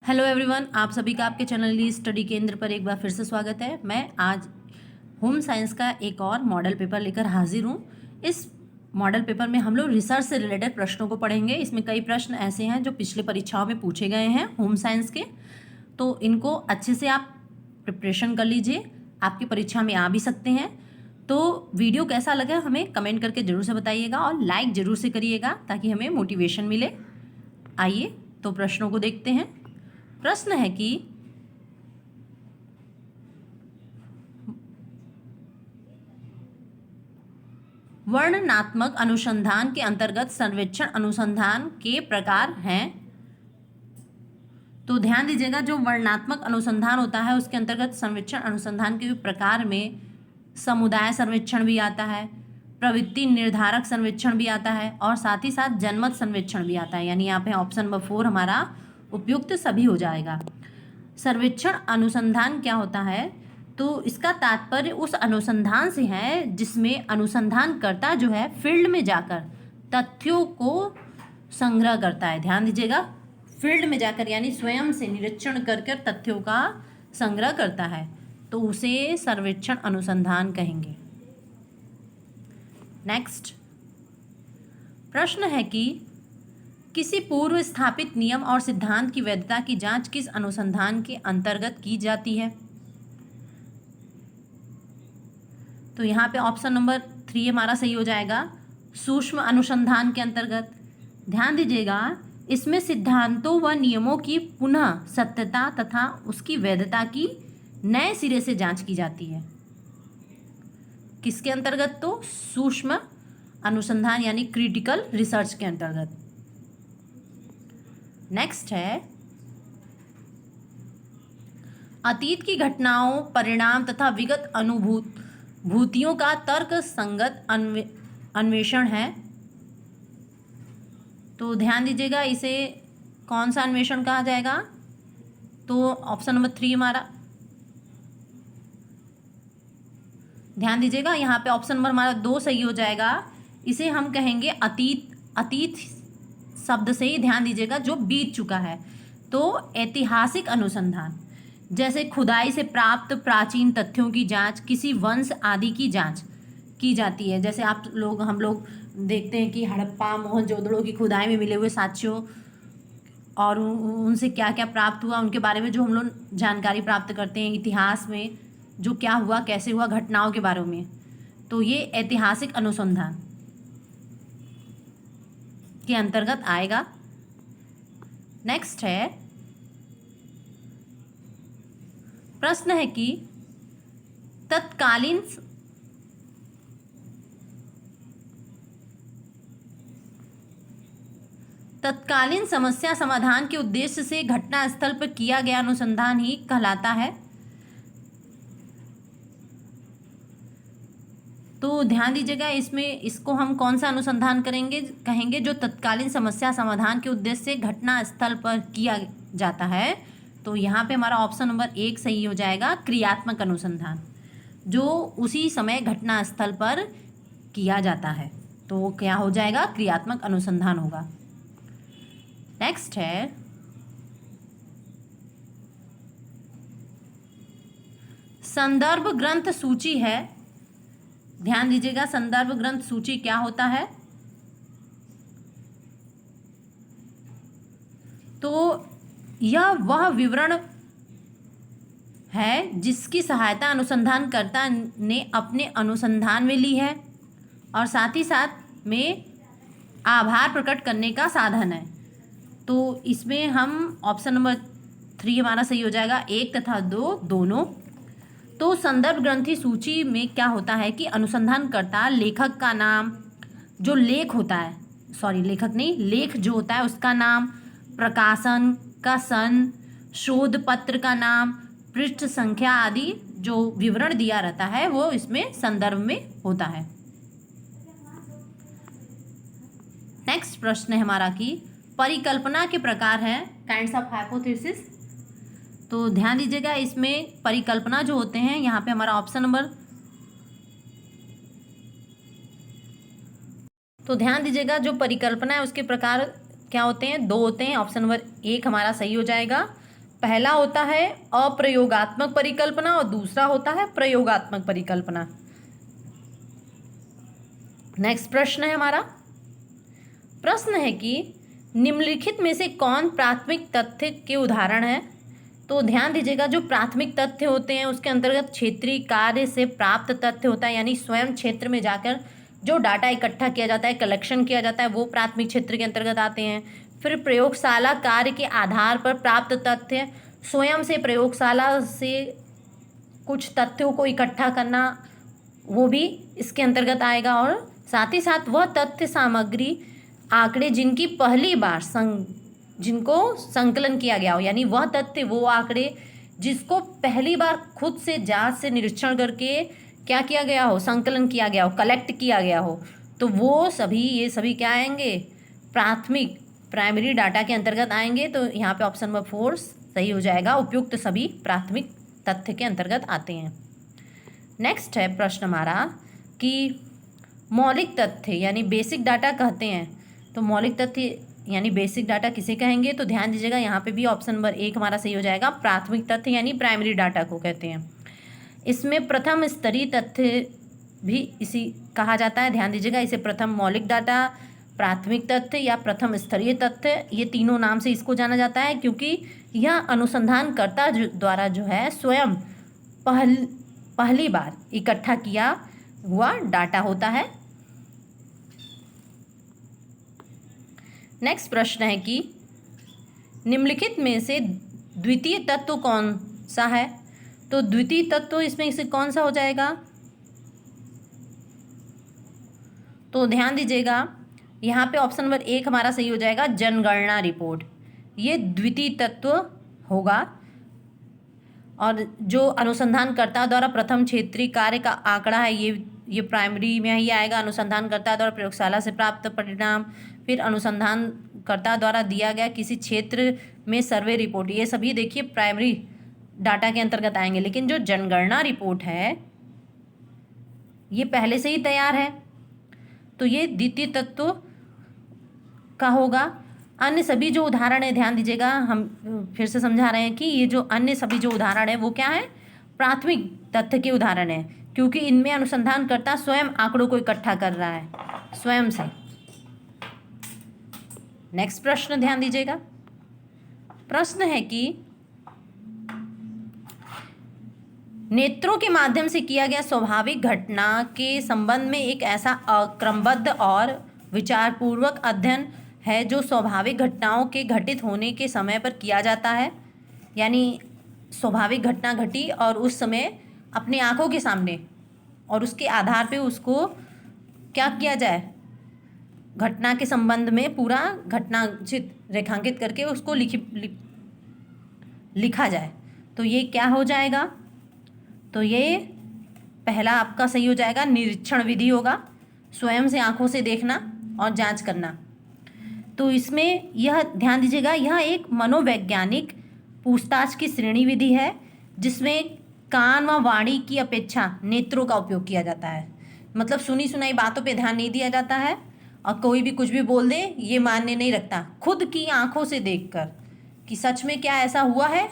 Hello everyone, आप सभी का आपके चैनल ली स्टडी केंद्र पर एक बार फिर से स्वागत है। मैं आज होम साइंस का एक और मॉडल पेपर लेकर हाजिर हूँ। इस मॉडल पेपर में हम लोग रिसर्च से रिलेटेड प्रश्नों को पढ़ेंगे। इसमें कई प्रश्न ऐसे हैं जो पिछले परीक्षाओं में पूछे गए हैं होम साइंस के, तो इनको अच्छे से आप प्रिपरेशन कर लीजिए, आपकी परीक्षा में आ भी सकते हैं। तो वीडियो कैसा लगा हमें कमेंट करके ज़रूर से बताइएगा और लाइक ज़रूर से करिएगा ताकि हमें मोटिवेशन मिले। आइए तो प्रश्नों को देखते हैं। प्रश्न है कि वर्णनात्मक अनुसंधान के अंतर्गत सर्वेक्षण अनुसंधान के प्रकार हैं। तो ध्यान दीजिएगा, जो वर्णनात्मक अनुसंधान होता है उसके अंतर्गत सर्वेक्षण अनुसंधान के प्रकार में समुदाय सर्वेक्षण भी आता है, प्रवृत्ति निर्धारक सर्वेक्षण भी आता है और साथ ही साथ जनमत सर्वेक्षण भी आता है। यानी यहाँ पे ऑप्शन नंबर 4 हमारा उपयुक्त सभी हो जाएगा। सर्वेक्षण अनुसंधान क्या होता है? तो इसका तात्पर्य उस अनुसंधान से है जिसमें अनुसंधानकर्ता जो है फील्ड में जाकर तथ्यों को संग्रह करता है। ध्यान दीजिएगा, फील्ड में जाकर यानी स्वयं से निरीक्षण कर कर तथ्यों का संग्रह करता है, तो उसे सर्वेक्षण अनुसंधान कहेंगे। नेक्स्ट प्रश्न है कि किसी पूर्व स्थापित नियम और सिद्धांत की वैधता की जांच किस अनुसंधान के अंतर्गत की जाती है? तो यहाँ पे ऑप्शन नंबर 3 हमारा सही हो जाएगा, सूक्ष्म अनुसंधान के अंतर्गत। ध्यान दीजिएगा, इसमें सिद्धांतों व नियमों की पुनः सत्यता तथा उसकी वैधता की नए सिरे से जांच की जाती है। किसके अंतर्गत? तो सूक्ष्म अनुसंधान यानी क्रिटिकल रिसर्च के अंतर्गत। नेक्स्ट है, अतीत की घटनाओं, परिणाम तथा विगत अनुभूतियों का तर्क संगत अन्वेषण है। तो ध्यान दीजिएगा, इसे कौन सा अन्वेषण कहा जाएगा? तो ऑप्शन नंबर 3 हमारा। ध्यान दीजिएगा, यहाँ पे ऑप्शन नंबर हमारा 2 सही हो जाएगा। इसे हम कहेंगे अतीत शब्द से ही ध्यान दीजिएगा जो बीत चुका है। तो ऐतिहासिक अनुसंधान, जैसे खुदाई से प्राप्त प्राचीन तथ्यों की जांच, किसी वंश आदि की जांच की जाती है। जैसे हम लोग देखते हैं कि हड़प्पा मोहनजोदड़ो की खुदाई में मिले हुए साक्ष्यों और उनसे क्या क्या प्राप्त हुआ, उनके बारे में जो हम लोग जानकारी प्राप्त करते हैं, इतिहास में जो क्या हुआ, कैसे हुआ, घटनाओं के बारे में। तो ये ऐतिहासिक अनुसंधान के अंतर्गत आएगा। नेक्स्ट है, प्रश्न है कि तत्कालीन समस्या समाधान के उद्देश्य से घटना स्थल पर किया गया अनुसंधान ही कहलाता है। तो ध्यान दीजिएगा, इसको हम कौन सा अनुसंधान कहेंगे जो तत्कालीन समस्या समाधान के उद्देश्य से घटना स्थल पर किया जाता है। तो यहाँ पे हमारा ऑप्शन नंबर 1 सही हो जाएगा, क्रियात्मक अनुसंधान, जो उसी समय घटना स्थल पर किया जाता है। तो वो क्या हो जाएगा? क्रियात्मक अनुसंधान होगा। नेक्स्ट है, संदर्भ ग्रंथ सूची है। ध्यान दीजिएगा, संदर्भ ग्रंथ सूची क्या होता है? तो यह वह विवरण है जिसकी सहायता अनुसंधानकर्ता ने अपने अनुसंधान में ली है और साथ ही साथ में आभार प्रकट करने का साधन है। तो इसमें हम ऑप्शन नंबर 3 हमारा सही हो जाएगा, 1 तथा 2 दोनों। तो संदर्भ ग्रंथि सूची में क्या होता है कि अनुसंधानकर्ता लेखक का नाम, जो लेख होता है, लेखक नहीं, लेख जो होता है उसका नाम, प्रकाशन का सन, शोध पत्र का नाम, पृष्ठ संख्या आदि जो विवरण दिया रहता है वो इसमें संदर्भ में होता है। नेक्स्ट प्रश्न है हमारा कि परिकल्पना के प्रकार हैं, काइंड्स ऑफ हाइपोथेसिस। तो ध्यान दीजिएगा, इसमें परिकल्पना जो होते हैं, यहाँ पे हमारा ऑप्शन नंबर, तो ध्यान दीजिएगा जो परिकल्पना है उसके प्रकार क्या होते हैं? 2 होते हैं। ऑप्शन नंबर 1 हमारा सही हो जाएगा, पहला होता है अप्रयोगात्मक परिकल्पना और दूसरा होता है प्रयोगात्मक परिकल्पना। नेक्स्ट प्रश्न है हमारा। प्रश्न है कि निम्नलिखित में से कौन प्राथमिक तथ्य के उदाहरण है। तो ध्यान दीजिएगा, जो प्राथमिक तथ्य होते हैं उसके अंतर्गत क्षेत्रीय कार्य से प्राप्त तथ्य होता है, यानी स्वयं क्षेत्र में जाकर जो डाटा इकट्ठा किया जाता है, कलेक्शन किया जाता है, वो प्राथमिक क्षेत्र के अंतर्गत आते हैं। फिर प्रयोगशाला कार्य के आधार पर प्राप्त तथ्य, स्वयं से प्रयोगशाला से कुछ तथ्यों को इकट्ठा करना, वो भी इसके अंतर्गत आएगा। और साथ ही साथ वह तथ्य सामग्री आंकड़े जिनकी पहली बार जिनको संकलन किया गया हो, यानी वह तथ्य वो आंकड़े जिसको पहली बार खुद से जांच से निरीक्षण करके क्या किया गया हो, संकलन किया गया हो, कलेक्ट किया गया हो, तो वो सभी ये सभी क्या आएंगे, प्राथमिक प्राइमरी डाटा के अंतर्गत आएंगे। तो यहाँ पे ऑप्शन नंबर 4 सही हो जाएगा, उपयुक्त सभी प्राथमिक तथ्य के अंतर्गत आते हैं। नेक्स्ट है प्रश्न हमारा कि मौलिक तथ्य यानी बेसिक डाटा कहते हैं। तो मौलिक तथ्य यानी बेसिक डाटा किसे कहेंगे। तो ध्यान दीजिएगा, यहाँ पे भी ऑप्शन नंबर 1 हमारा सही हो जाएगा, प्राथमिक तथ्य यानी प्राइमरी डाटा को कहते हैं। इसमें प्रथम स्तरीय तथ्य भी इसी कहा जाता है। ध्यान दीजिएगा, इसे प्रथम मौलिक डाटा, प्राथमिक तथ्य या प्रथम स्तरीय तथ्य, ये तीनों नाम से इसको जाना जाता है, क्योंकि यह अनुसंधानकर्ता द्वारा जो है स्वयं पहली बार इकट्ठा किया हुआ डाटा होता है। नेक्स्ट प्रश्न है कि निम्नलिखित में से द्वितीय तत्व कौन सा है। तो द्वितीय तत्व इसमें से कौन सा हो जाएगा। तो ध्यान दीजिएगा, यहाँ पे ऑप्शन नंबर 1 हमारा सही हो जाएगा, जनगणना रिपोर्ट, ये द्वितीय तत्व होगा। और जो अनुसंधानकर्ता द्वारा प्रथम क्षेत्रीय कार्य का आंकड़ा है, ये प्राइमरी में ही आएगा, अनुसंधानकर्ता द्वारा प्रयोगशाला से प्राप्त परिणाम, फिर अनुसंधानकर्ता द्वारा दिया गया किसी क्षेत्र में सर्वे रिपोर्ट, ये सभी देखिए प्राइमरी डाटा के अंतर्गत आएंगे। लेकिन जो जनगणना रिपोर्ट है ये पहले से ही तैयार है, तो ये द्वितीय तत्व का होगा। अन्य सभी जो उदाहरण है, ध्यान दीजिएगा, हम फिर से समझा रहे हैं कि ये जो अन्य सभी जो उदाहरण है वो क्या है, प्राथमिक तथ्य के उदाहरण है, क्योंकि इनमें अनुसंधानकर्ता स्वयं आंकड़ों को इकट्ठा कर रहा है स्वयं से। नेक्स्ट प्रश्न ध्यान दीजिएगा, प्रश्न है कि नेत्रों के माध्यम से किया गया स्वाभाविक घटना के संबंध में एक ऐसा अक्रमबद्ध और विचारपूर्वक अध्ययन है जो स्वाभाविक घटनाओं के घटित होने के समय पर किया जाता है। यानी स्वाभाविक घटना घटी और उस समय अपनी आंखों के सामने, और उसके आधार पे उसको क्या किया जाए, घटना के संबंध में पूरा घटना चित्र रेखांकित करके उसको लिखा जाए। तो ये क्या हो जाएगा, तो ये पहला आपका सही हो जाएगा, निरीक्षण विधि होगा, स्वयं से आंखों से देखना और जांच करना। तो इसमें यह ध्यान दीजिएगा, यह एक मनोवैज्ञानिक पूछताछ की श्रेणी विधि है जिसमें कान व वाणी की अपेक्षा नेत्रों का उपयोग किया जाता है। मतलब सुनी सुनाई बातों पे ध्यान नहीं दिया जाता है और कोई भी कुछ भी बोल दे ये मान्य नहीं रखता, खुद की आंखों से देखकर कि सच में क्या ऐसा हुआ है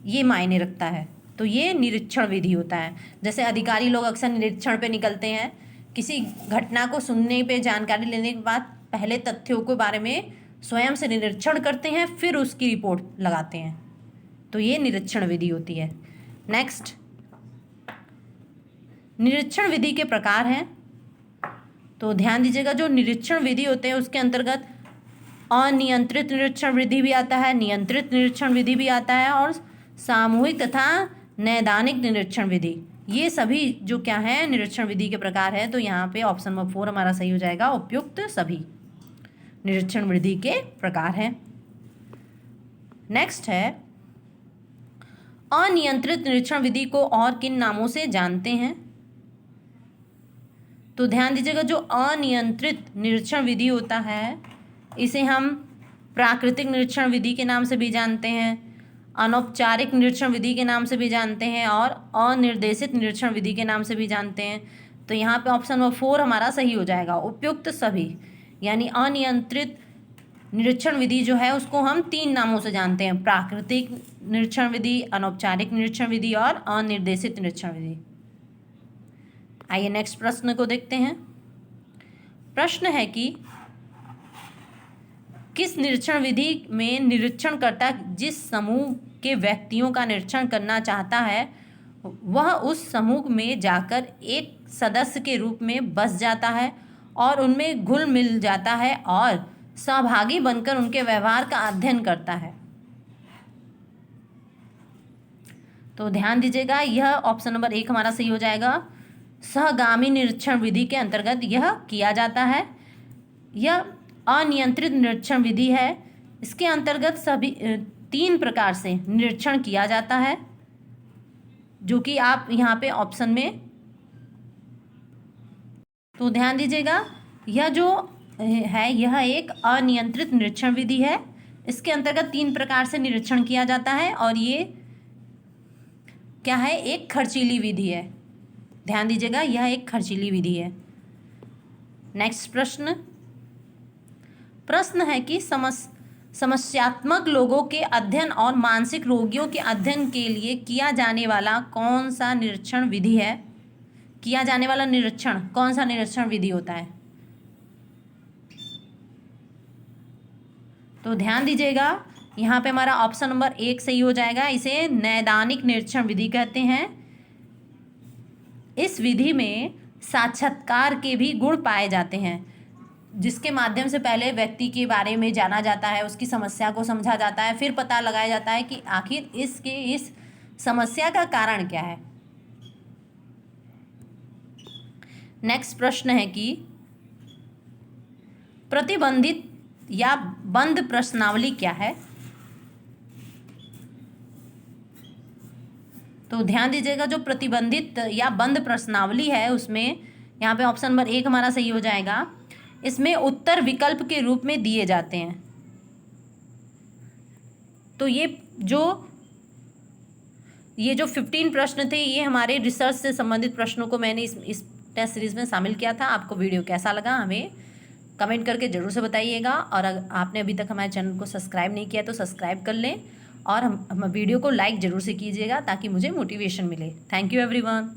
ये मायने रखता है। तो ये निरीक्षण विधि होता है। जैसे अधिकारी लोग अक्सर निरीक्षण पे निकलते हैं, किसी घटना को सुनने पे जानकारी लेने के बाद पहले तथ्यों के बारे में स्वयं से निरीक्षण करते हैं, फिर उसकी रिपोर्ट लगाते हैं। तो ये निरीक्षण विधि होती है। नेक्स्ट, निरीक्षण विधि के प्रकार हैं। तो ध्यान दीजिएगा, जो निरीक्षण विधि होते हैं उसके अंतर्गत अनियंत्रित निरीक्षण विधि भी आता है, नियंत्रित निरीक्षण विधि भी आता है, और सामूहिक तथा नैदानिक निरीक्षण विधि, ये सभी जो क्या है निरीक्षण विधि के प्रकार है। तो यहाँ पे ऑप्शन नंबर 4 हमारा सही हो जाएगा, उपयुक्त सभी निरीक्षण विधि के प्रकार हैं। नेक्स्ट है, अनियंत्रित निरीक्षण विधि को और किन नामों से जानते हैं। तो ध्यान दीजिएगा, जो अनियंत्रित निरीक्षण विधि होता है इसे हम प्राकृतिक निरीक्षण विधि के नाम से भी जानते हैं, अनौपचारिक निरीक्षण विधि के नाम से भी जानते हैं, और अनिर्देशित निरीक्षण विधि के नाम से भी जानते हैं। तो यहाँ पे ऑप्शन नंबर 4 हमारा सही हो जाएगा, उपयुक्त सभी। यानी अनियंत्रित निरीक्षण विधि जो है उसको हम 3 नामों से जानते हैं, प्राकृतिक निरीक्षण विधि, अनौपचारिक निरीक्षण विधि और अनिर्देशित निरीक्षण विधि। आइए नेक्स्ट प्रश्न को देखते हैं। प्रश्न है कि किस निरीक्षण विधि में निरीक्षणकर्ता जिस समूह के व्यक्तियों का निरीक्षण करना चाहता है वह उस समूह में जाकर एक सदस्य के रूप में बस जाता है और उनमें घुल मिल जाता है और सहभागी बनकर उनके व्यवहार का अध्ययन करता है। तो ध्यान दीजिएगा, यह ऑप्शन नंबर 1 हमारा सही हो जाएगा। सहगामी निरीक्षण विधि के अंतर्गत यह किया जाता है। यह अनियंत्रित निरीक्षण विधि है। इसके अंतर्गत सभी 3 प्रकार से निरीक्षण किया जाता है, जो कि आप यहाँ पे ऑप्शन में, तो ध्यान दीजिएगा, यह जो है यह एक अनियंत्रित निरीक्षण विधि है। इसके अंतर्गत 3 प्रकार से निरीक्षण किया जाता है और ये क्या है, एक खर्चीली विधि है। ध्यान दीजिएगा, यह एक खर्चीली विधि है। नेक्स्ट प्रश्न है कि समस्यात्मक लोगों के अध्ययन और मानसिक रोगियों के अध्ययन के लिए किया जाने वाला कौन सा निरीक्षण विधि है? किया जाने वाला निरीक्षण कौन सा निरीक्षण विधि होता है? तो ध्यान दीजिएगा, यहाँ पे हमारा ऑप्शन नंबर 1 सही हो जाएगा। इसे नैदानिक निरीक्षण विधि कहते हैं। इस विधि में साक्षात्कार के भी गुण पाए जाते हैं, जिसके माध्यम से पहले व्यक्ति के बारे में जाना जाता है, उसकी समस्या को समझा जाता है, फिर पता लगाया जाता है कि आखिर इस समस्या का कारण क्या है। नेक्स्ट प्रश्न है कि प्रतिबंधित या बंद प्रश्नावली क्या है? तो ध्यान दीजिएगा, जो प्रतिबंधित या बंद प्रश्नावली है उसमें यहाँ पे ऑप्शन नंबर 1 हमारा सही हो जाएगा। इसमें उत्तर विकल्प के रूप में दिए जाते हैं। तो ये जो 15 प्रश्न थे, ये हमारे रिसर्च से संबंधित प्रश्नों को मैंने इस टेस्ट सीरीज में शामिल किया था। आपको वीडियो कैसा लगा हमें कमेंट करके ज़रूर से बताइएगा, और अगर आपने अभी तक हमारे चैनल को सब्सक्राइब नहीं किया तो सब्सक्राइब कर लें और हम वीडियो को लाइक ज़रूर से कीजिएगा ताकि मुझे मोटिवेशन मिले। Thank you everyone.